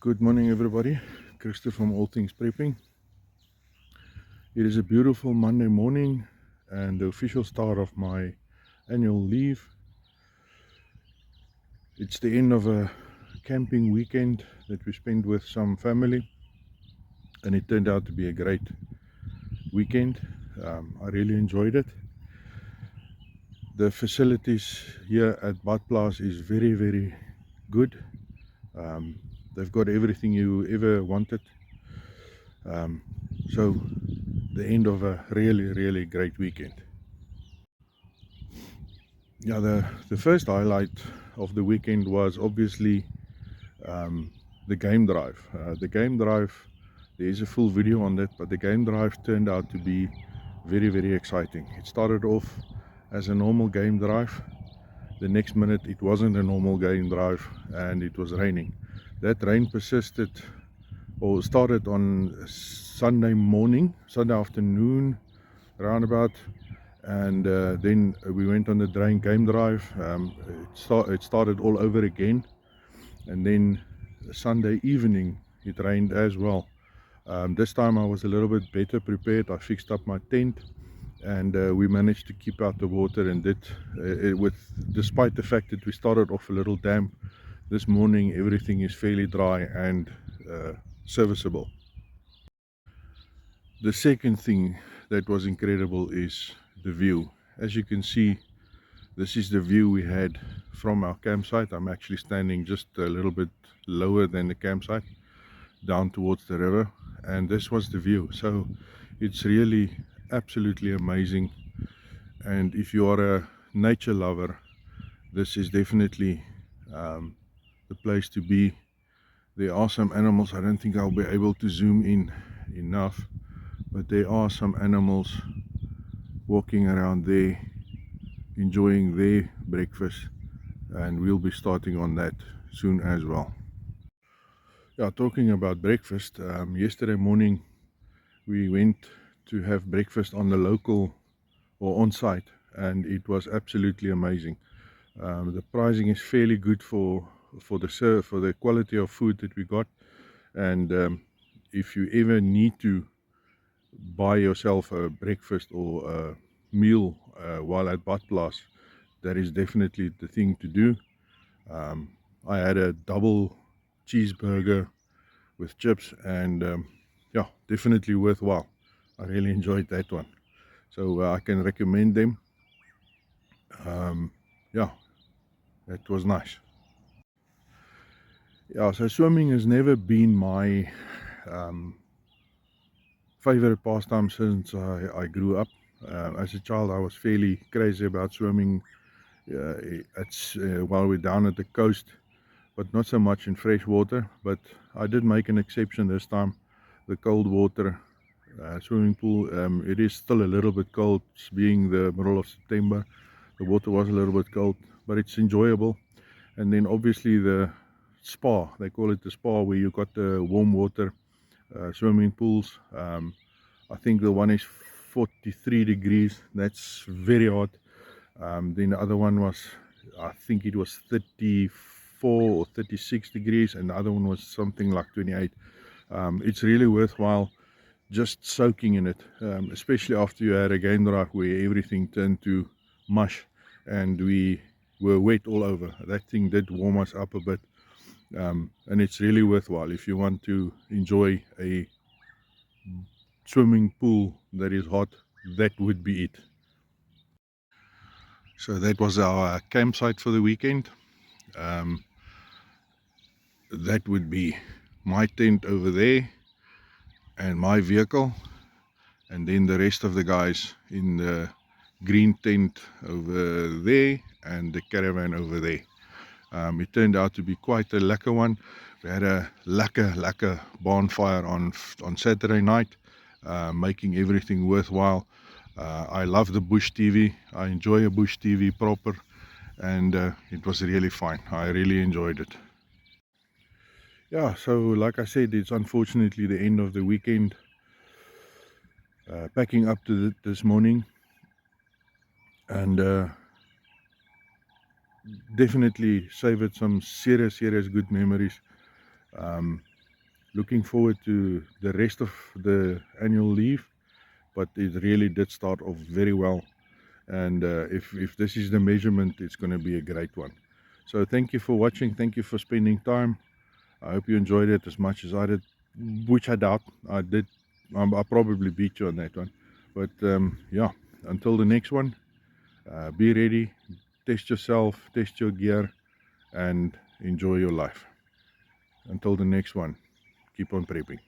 Good morning, everybody. Christopher from All Things Prepping. It is a beautiful Monday morning and the official start of my annual leave. It's the end of a camping weekend that we spent with some family, and it turned out to be a great weekend. I really enjoyed it. The facilities here at Badplaas is very good. They've got everything you ever wanted. So the end of a really great weekend. Yeah, the first highlight of the weekend was obviously the game drive. The game drive, there is a full video on that, but the game drive turned out to be very exciting. It started off as a normal game drive. The next minute it wasn't a normal game drive and it was raining. That rain persisted or started on Sunday morning, Sunday afternoon roundabout, and then we went on the game drive. It started all over again, and then Sunday evening it rained as well. This time I was a little bit better prepared. I fixed up my tent, and we managed to keep out the water, and despite the fact that we started off a little damp. This morning everything is fairly dry and serviceable. The second thing that was incredible is the view. As you can see, this is the view we had from our campsite. I'm actually standing just a little bit lower than the campsite, down towards the river, and this was the view. So it's really absolutely amazing, and if you are a nature lover, this is definitely the place to be. There are some animals, I don't think I'll be able to zoom in enough, but there are some animals walking around there enjoying their breakfast, and we'll be starting on that soon as well. Yeah, talking about breakfast, yesterday morning we went to have breakfast on the local or on site, and it was absolutely amazing. The pricing is fairly good for the quality of food that we got, and if you ever need to buy yourself a breakfast or a meal while at Badplaas, that is definitely the thing to do. I had a double cheeseburger with chips, and yeah, definitely worthwhile. I really enjoyed that one, so I can recommend them. Yeah, that was nice. Yeah, so swimming has never been my favorite pastime since I grew up. As a child I was fairly crazy about swimming while we're down at the coast, but not so much in fresh water. But I did make an exception this time. The cold water swimming pool, it is still a little bit cold, being the middle of September. The water was a little bit cold, but it's enjoyable. And then obviously the spa, they call it the spa, where you got the warm water swimming pools. I think the one is 43 degrees, that's very hot. Then the other one was, I think it was 34 or 36 degrees, and the other one was something like 28. It's really worthwhile just soaking in it, especially after you had a game drive where everything turned to mush and we were wet all over. That thing did warm us up a bit, and it's really worthwhile if you want to enjoy a swimming pool that is hot. That would be it. So that was our campsite for the weekend. That would be my tent over there and my vehicle, and then the rest of the guys in the green tent over there and the caravan over there. It turned out to be quite a lekker one. We had a lekker bonfire on Saturday night, making everything worthwhile. I love the Bush TV. I enjoy a Bush TV proper, and it was really fine. I really enjoyed it. Yeah, so like I said, it's unfortunately the end of the weekend. Packing up to this morning, and definitely savored some serious good memories. looking forward to the rest of the annual leave, but it really did start off very well. And if this is the measurement, it's going to be a great one. So thank you for watching. Thank you for spending time. I hope you enjoyed it as much as I did, which I doubt I did. I probably beat you on that one. But yeah, until the next one, be ready, test yourself, test your gear, and enjoy your life. Until the next one, keep on prepping.